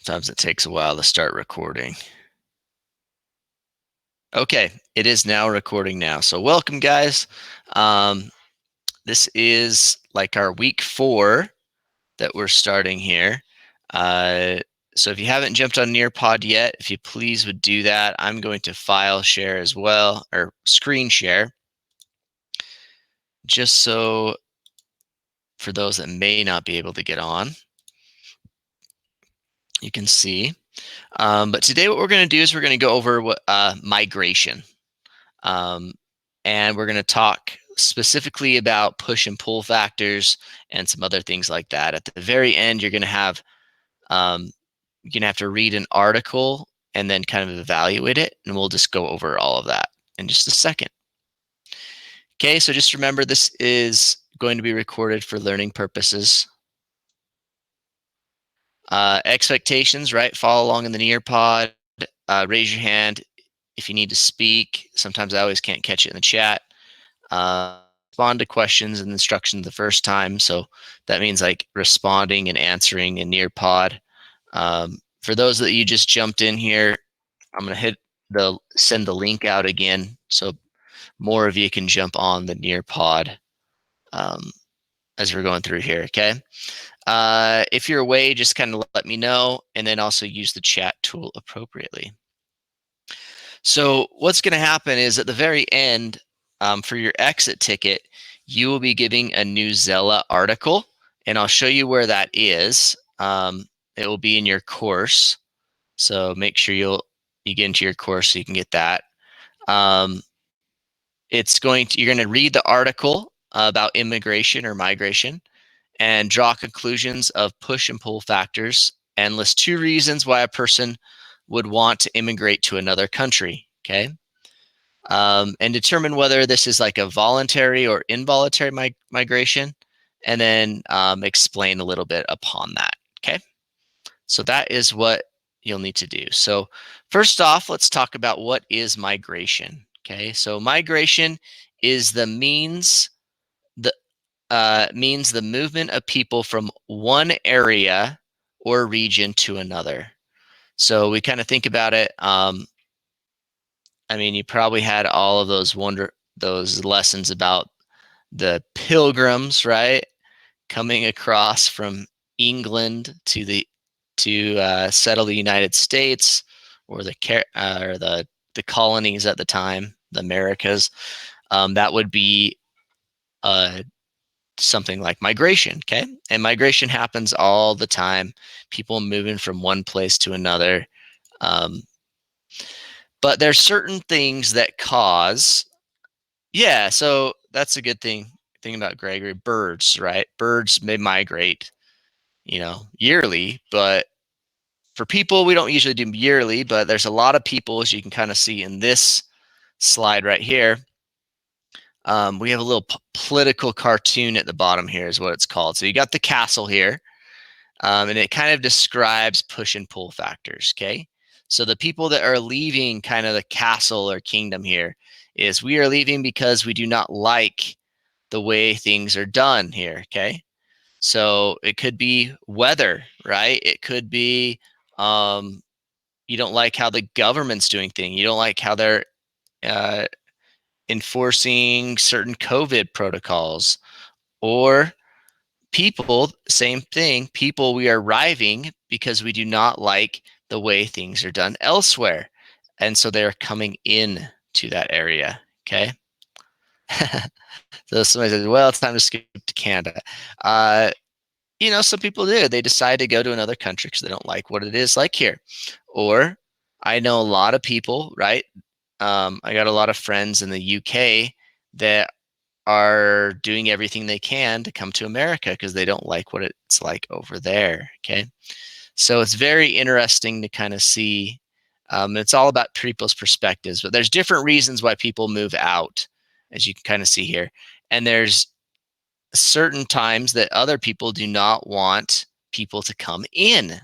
Sometimes it takes a while to start recording. Okay, it is now recording now. So welcome, guys. This is like our week 4 that we're starting here. So if you haven't jumped on Nearpod yet, if you please would do that. I'm going to file share as well, or screen share, just so for those that may not be able to get on, you can see. But today what we're going to do is we're going to go over what migration. And we're going to talk specifically about push and pull factors and some other things like that. At the very end, you're going to have to read an article and then kind of evaluate it, and we'll just go over all of that in just a second. Okay, so just remember this is going to be recorded for learning purposes. Expectations, right? Follow along in the Nearpod. Raise your hand if you need to speak. Sometimes I always can't catch it in the chat. Respond to questions and instructions the first time. So that means like responding and answering in Nearpod. For those that you just jumped in here, I'm going to send the link out again so more of you can jump on the Nearpod as we're going through here, okay? If you're away, just kind of let me know, and then also use the chat tool appropriately. So what's going to happen is at the very end, for your exit ticket, you will be giving a Newsela article, and I'll show you where that is. It will be in your course, so make sure you get into your course so you can get that. You're going to read the article about immigration or migration and draw conclusions of push and pull factors and list 2 reasons why a person would want to immigrate to another country, okay? And determine whether this is like a voluntary or involuntary migration, and then explain a little bit upon that, okay? So that is what you'll need to do. So first off, let's talk about what is migration, okay? So migration is the means the movement of people from one area or region to another. So we kind of think about it. I mean, you probably had all of those lessons about the pilgrims, right? Coming across from England to settle the United States, or the colonies at the time, the Americas. That would be something like migration, okay? And migration happens all the time. People moving from one place to another. But there's certain things that cause, yeah, so that's a good thing about Gregory. Birds, right? Birds may migrate, yearly, but for people, we don't usually do yearly, but there's a lot of people, as you can kind of see in this slide right here. We have a little political cartoon at the bottom here is what it's called. So you got the castle here, and it kind of describes push and pull factors, okay? So the people that are leaving kind of the castle or kingdom here is we are leaving because we do not like the way things are done here, okay? So it could be weather, right? It could be you don't like how the government's doing things. You don't like how they're enforcing certain COVID protocols. Or people, same thing. People, we are arriving because we do not like the way things are done elsewhere. And so they're coming in to that area, okay? So somebody says, well, it's time to skip to Canada. Some people do. They decide to go to another country because they don't like what it is like here. Or I know a lot of people, right? I got a lot of friends in the UK that are doing everything they can to come to America because they don't like what it's like over there, okay? So it's very interesting to kind of see. It's all about people's perspectives, but there's different reasons why people move out, as you can kind of see here. And there's certain times that other people do not want people to come in.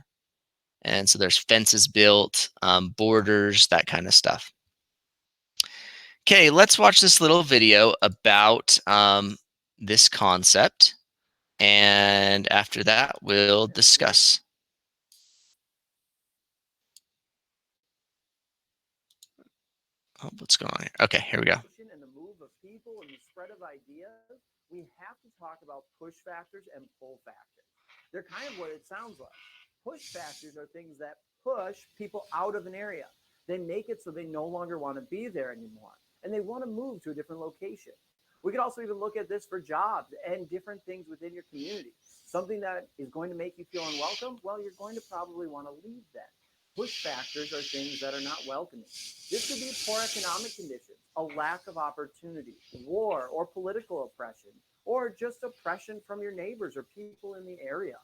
And so there's fences built, borders, that kind of stuff. Okay, let's watch this little video about this concept. And after that, we'll discuss. Oh, what's going on here? Okay, here we go. And the move of people and the spread of ideas, we have to talk about push factors and pull factors. They're kind of what it sounds like. Push factors are things that push people out of an area. They make it so they no longer want to be there anymore and they want to move to a different location. We could also even look at this for jobs and different things within your community. Something that is going to make you feel unwelcome, well, you're going to probably want to leave then. Push factors are things that are not welcoming. This could be poor economic conditions, a lack of opportunity, war or political oppression, or just oppression from your neighbors or people in the area.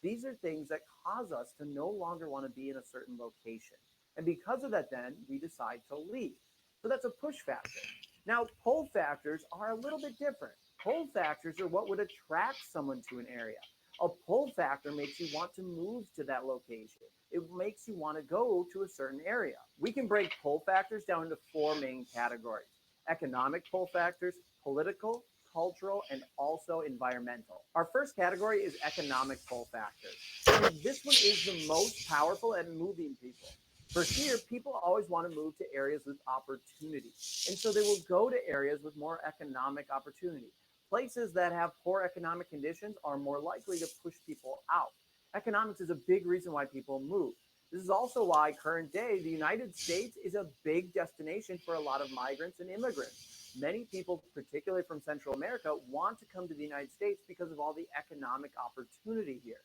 These are things that cause us to no longer want to be in a certain location. And because of that, then we decide to leave. So that's a push factor. Now, pull factors are a little bit different. Pull factors are what would attract someone to an area. A pull factor makes you want to move to that location. It makes you want to go to a certain area. We can break pull factors down into four main categories: economic pull factors, political, cultural, and also environmental. Our first category is economic pull factors. And this one is the most powerful at moving people. For here, people always want to move to areas with opportunity. And so they will go to areas with more economic opportunity. Places that have poor economic conditions are more likely to push people out. Economics is a big reason why people move. This is also why current day the United States is a big destination for a lot of migrants and immigrants. Many people, particularly from Central America, want to come to the United States because of all the economic opportunity here.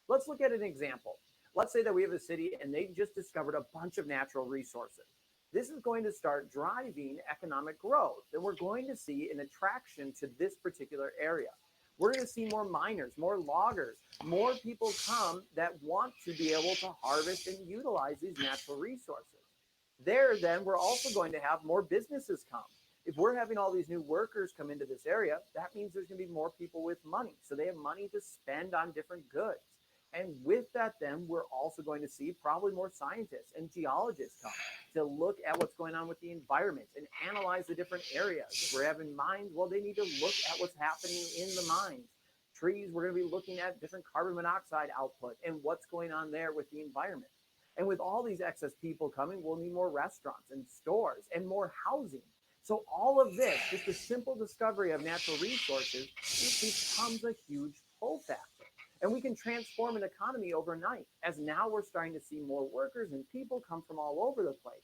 Let's look at an example. Let's say that we have a city and they just discovered a bunch of natural resources. This is going to start driving economic growth, and we're going to see an attraction to this particular area. We're going to see more miners, more loggers, more people come that want to be able to harvest and utilize these natural resources. There, then, we're also going to have more businesses come. If we're having all these new workers come into this area, that means there's going to be more people with money. So they have money to spend on different goods. And with that, then, we're also going to see probably more scientists and geologists come to look at what's going on with the environment and analyze the different areas. If we're having mines, well, they need to look at what's happening in the mines. Trees, we're going to be looking at different carbon monoxide output and what's going on there with the environment. And with all these excess people coming, we'll need more restaurants and stores and more housing. So all of this, just the simple discovery of natural resources, it becomes a huge pull factor. And we can transform an economy overnight, as now we're starting to see more workers and people come from all over the place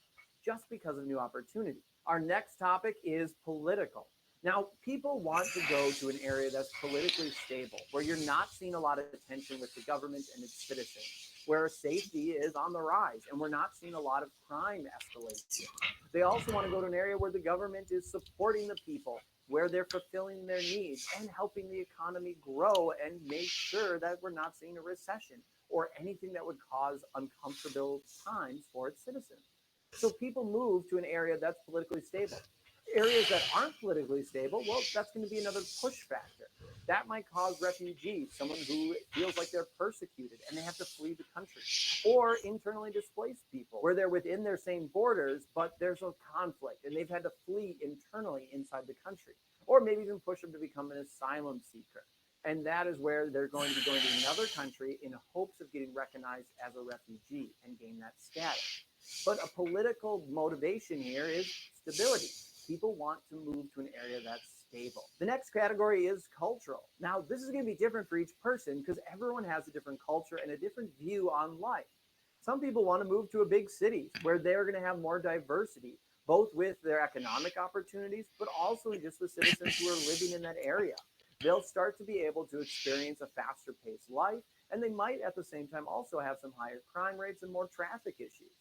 just because of new opportunity. Our next topic is political. Now, people want to go to an area that's politically stable, where you're not seeing a lot of tension with the government and its citizens, where safety is on the rise and we're not seeing a lot of crime escalation. They also want to go to an area where the government is supporting the people, where they're fulfilling their needs and helping the economy grow and make sure that we're not seeing a recession or anything that would cause uncomfortable times for its citizens. So people move to an area that's politically stable. Areas that aren't politically stable, well, that's going to be another push factor. That might cause refugees, someone who feels like they're persecuted and they have to flee the country, or internally displaced people, where they're within their same borders, but there's a conflict and they've had to flee internally inside the country, or maybe even push them to become an asylum seeker. And that is where they're going to be going to another country in hopes of getting recognized as a refugee and gain that status. But a political motivation here is stability. People want to move to an area that's stable. The next category is cultural. Now, this is going to be different for each person because everyone has a different culture and a different view on life. Some people want to move to a big city where they're going to have more diversity, both with their economic opportunities, but also just the citizens who are living in that area. They'll start to be able to experience a faster paced life, and they might at the same time also have some higher crime rates and more traffic issues.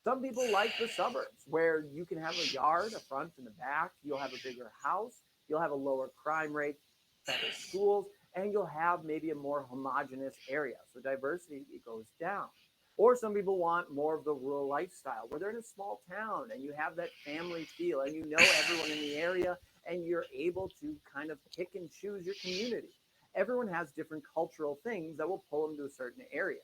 Some people like the suburbs where you can have a yard, a front and a back. You'll have a bigger house. You'll have a lower crime rate, better schools, and you'll have maybe a more homogenous area. So diversity it goes down. Or some people want more of the rural lifestyle where they're in a small town and you have that family feel and you know everyone in the area and you're able to kind of pick and choose your community. Everyone has different cultural things that will pull them to a certain area.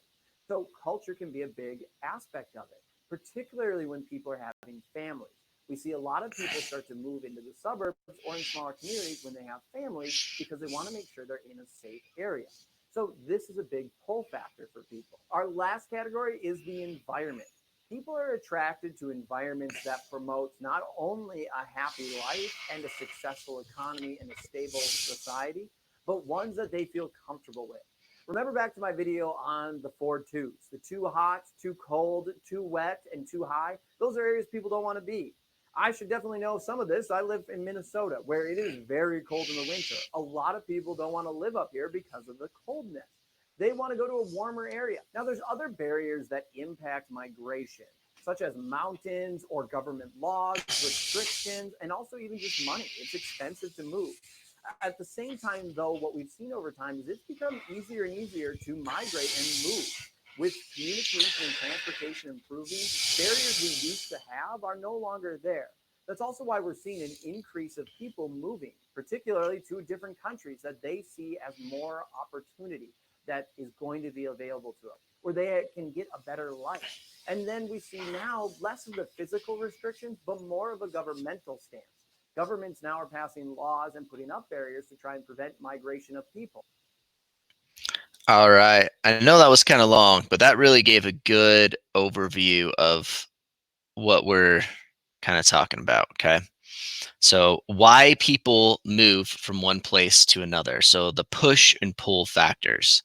So culture can be a big aspect of it, particularly when people are having families. We see a lot of people start to move into the suburbs or in smaller communities when they have families because they want to make sure they're in a safe area. So this is a big pull factor for people. Our last category is the environment. People are attracted to environments that promote not only a happy life and a successful economy and a stable society, but ones that they feel comfortable with. Remember back to my video on the 4 twos, the too hot, too cold, too wet, and too high. Those are areas people don't want to be. I should definitely know some of this. I live in Minnesota where it is very cold in the winter. A lot of people don't want to live up here because of the coldness. They want to go to a warmer area. Now, there's other barriers that impact migration, such as mountains or government laws, restrictions, and also even just money. It's expensive to move. At the same time, though, what we've seen over time is it's become easier and easier to migrate and move. With communication and transportation improving, barriers we used to have are no longer there. That's also why we're seeing an increase of people moving, particularly to different countries that they see as more opportunity that is going to be available to them, where they can get a better life. And then we see now less of the physical restrictions, but more of a governmental stance. Governments now are passing laws and putting up barriers to try and prevent migration of people. All right. I know that was kind of long, but that really gave a good overview of what we're kind of talking about. Okay. So, why people move from one place to another. So, the push and pull factors.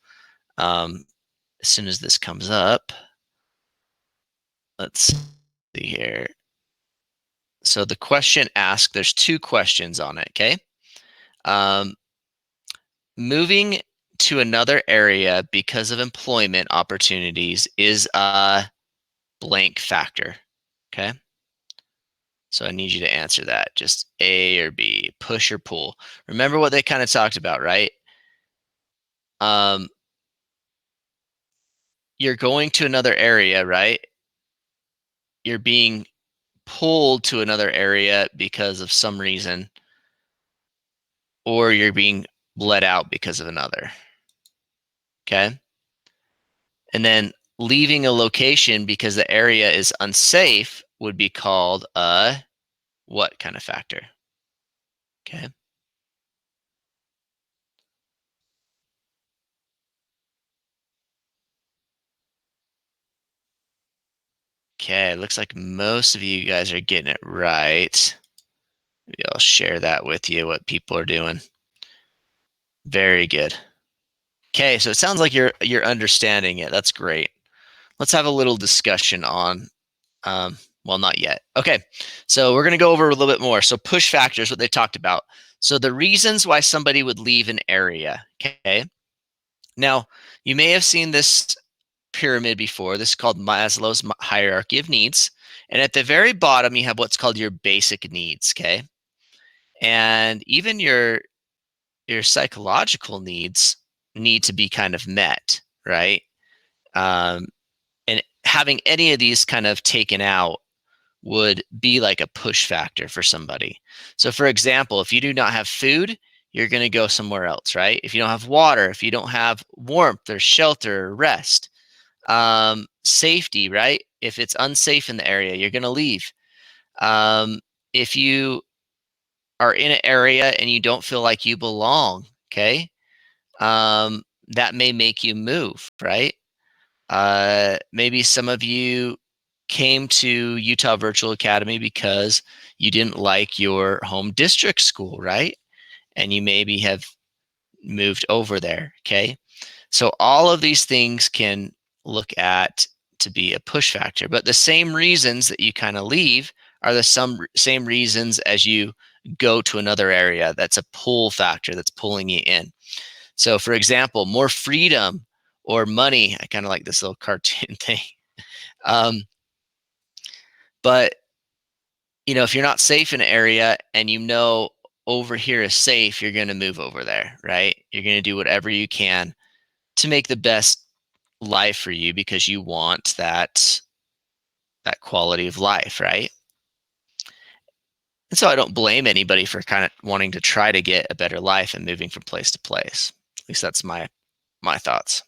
As soon as this comes up, let's see here. So, the question asked, there's two questions on it. Okay. Um, moving to another area because of employment opportunities is a blank factor. Okay. So I need you to answer that. Just A or B, push or pull. Remember what they kind of talked about, right? Um, you're going to another area, right? You're being pulled to another area because of some reason, or you're being let out because of another. Okay. And then leaving a location because the area is unsafe would be called a what kind of factor? Okay. Okay. Looks like most of you guys are getting it right. Maybe I'll share that with you, what people are doing. Very good. Okay, so it sounds like you're understanding it. That's great. Let's have a little discussion on well, not yet. Okay, so we're going to go over a little bit more. So push factors, what they talked about. So the reasons why somebody would leave an area. Okay, now you may have seen this pyramid before. This is called Maslow's hierarchy of needs, and at the very bottom you have what's called your basic needs. Okay, and even your psychological needs need to be kind of met, right? Um, and having any of these kind of taken out would be like a push factor for somebody. So, for example, if you do not have food, you're going to go somewhere else, right? If you don't have water, if you don't have warmth or shelter or rest, safety, right? If it's unsafe in the area, you're going to leave. If you are in an area and you don't feel like you belong, okay, that may make you move, right? Maybe some of you came to Utah Virtual Academy because you didn't like your home district school, right? And you maybe have moved over there. Okay. So all of these things can look at to be a push factor, but the same reasons that you kind of leave are the same reasons as you go to another area. That's a pull factor that's pulling you in. So, for example, more freedom or money. I kind of like this little cartoon thing. Um, but if you're not safe in an area and over here is safe, you're going to move over there, right? You're going to do whatever you can to make the best life for you because you want that quality of life, right? And so I don't blame anybody for kind of wanting to try to get a better life and moving from place to place. At least that's my thoughts.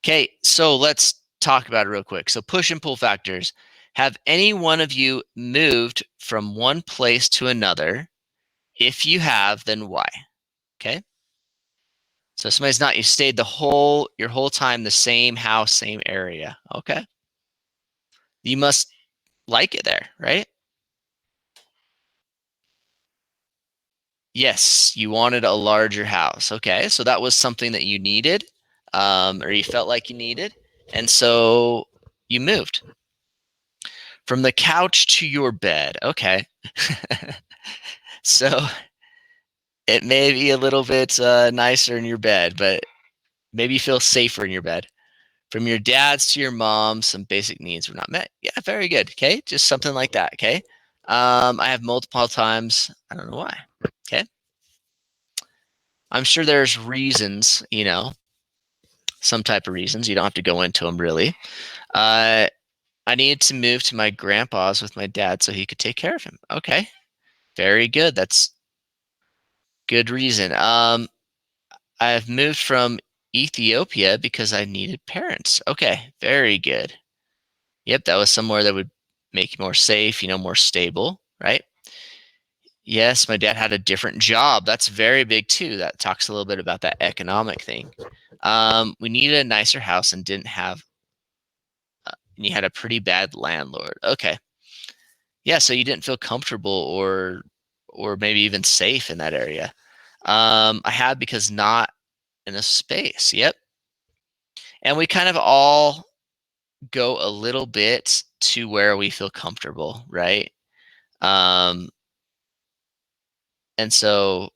Okay, so let's talk about it real quick. So push and pull factors. Have any one of you moved from one place to another? If you have, then why? Okay. So you stayed your whole time the same house, same area. Okay. You must like it there, right? Yes, you wanted a larger house. Okay, so that was something that you needed, or you felt like you needed, and so you moved from the couch to your bed. Okay, so it may be a little bit nicer in your bed, but maybe you feel safer in your bed. From your dad's to your mom, some basic needs were not met. Yeah, very good. Okay, just something like that. Okay, I have multiple times. I don't know why. Okay, I'm sure there's reasons. Some type of reasons. You don't have to go into them really. Uh, I needed to move to my grandpa's with my dad so he could take care of him. Okay, very good. That's good reason. I've moved from Ethiopia because I needed parents. Okay, very good. Yep, that was somewhere that would make you more safe, more stable, right? Yes, my dad had a different job. That's very big too. That talks a little bit about that economic thing. We needed a nicer house and didn't have, and you had a pretty bad landlord. Okay, yeah, so you didn't feel comfortable or maybe even safe in that area. I had because not in a space. Yep, and we kind of all go a little bit to where we feel comfortable, right? Um, and so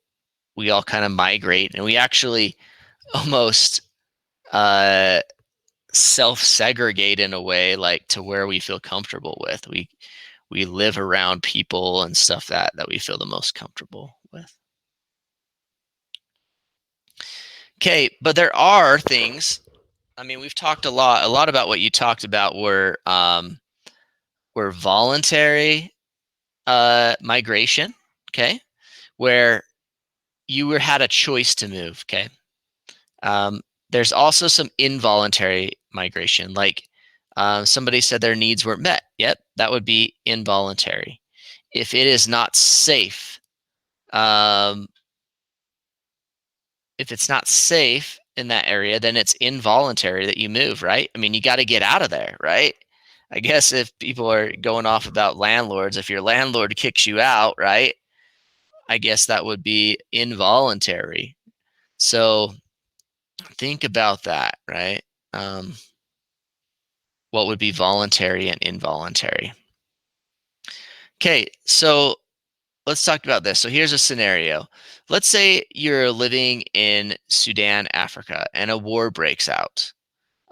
we all kind of migrate, and we actually almost uh, self-segregate in a way, like to where we feel comfortable with. We live around people and stuff that we feel the most comfortable with. Okay, but there are things. I mean, we've talked a lot about what you talked about were voluntary migration. Okay, where had a choice to move. Okay, um, there's also some involuntary migration, like somebody said their needs weren't met. Yep, that would be involuntary. If it is not safe, um, if it's not safe in that area, then it's involuntary that you move, right? I mean, you got to get out of there, right? I guess if people are going off about landlords, if your landlord kicks you out, right? I guess that would be involuntary. So think about that, right? Um, what would be voluntary and involuntary? Okay, so let's talk about this. So here's a scenario. Let's say you're living in Sudan, Africa, and a war breaks out.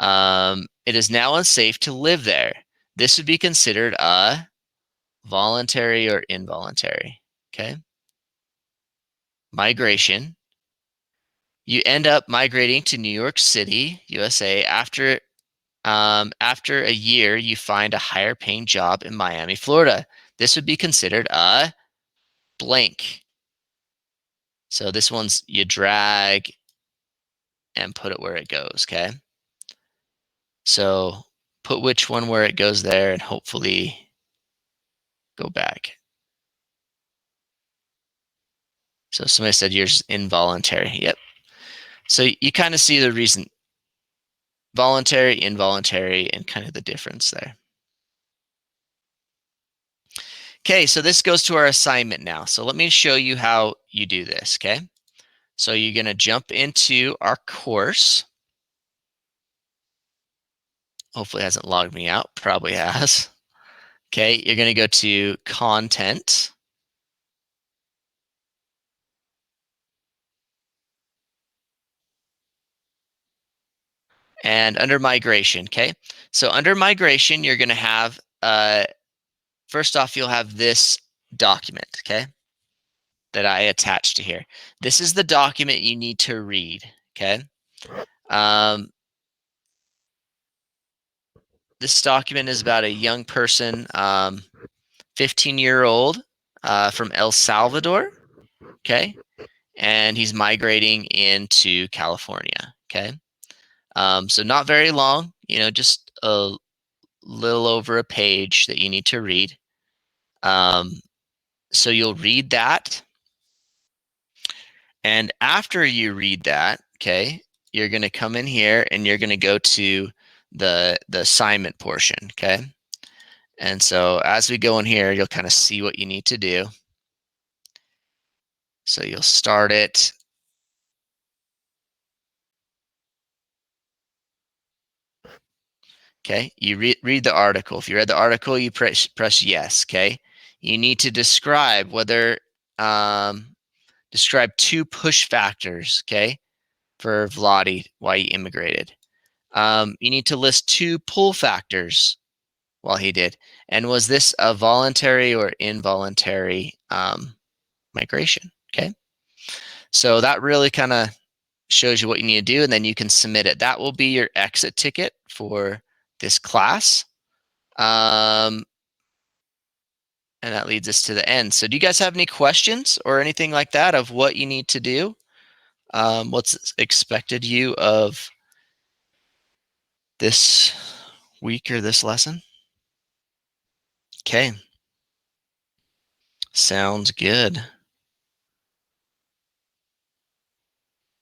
It is now unsafe to live there. This would be considered a voluntary or involuntary. Okay. Migration. You end up migrating to New York City, USA. After a year, you find a higher paying job in Miami, Florida. This would be considered a blank. So this one's you drag and put it where it goes. Okay. So put which one where it goes there and hopefully go back. So somebody said yours involuntary. Yep. So you kind of see the reason voluntary, involuntary, and kind of the difference there. Okay, so this goes to our assignment now. So let me show you how you do this, okay? So you're going to jump into our course. Hopefully it hasn't logged me out. Probably has. Okay, you're going to go to content. And under migration, okay? So under migration, you're going to have, first off, you'll have this document, okay? That I attached to here. This is the document you need to read, okay? This document is about a young person, 15-year-old from El Salvador, okay? And he's migrating into California, okay? So not very long, just a little over a page that you need to read. So you'll read that. And after you read that, okay, you're going to come in here and you're going to go to the assignment portion, okay? And so as we go in here, you'll kind of see what you need to do. So you'll start it. Okay, you read the article. If you read the article, you press yes. Okay, you need to describe describe 2 push factors. Okay, for Vladi, why he immigrated. You need to list 2 pull factors while he did. And was this a voluntary or involuntary migration? Okay, so that really kind of shows you what you need to do, and then you can submit it. That will be your exit ticket for this class. And that leads us to the end. So do you guys have any questions or anything like that of what you need to do? What's expected you of this week or this lesson? Okay. Sounds good.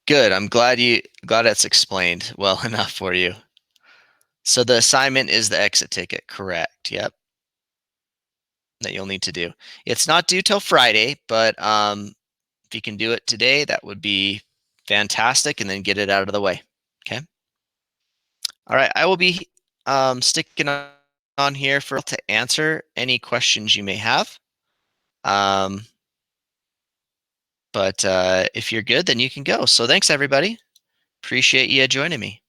Good. I'm glad it's explained well enough for you. So the assignment is the exit ticket, correct? Yep. That you'll need to do. It's not due till Friday, but if you can do it today, that would be fantastic, and then get it out of the way. Okay. All right. I will be sticking on here to answer any questions you may have. But if you're good, then you can go. So thanks, everybody. Appreciate you joining me.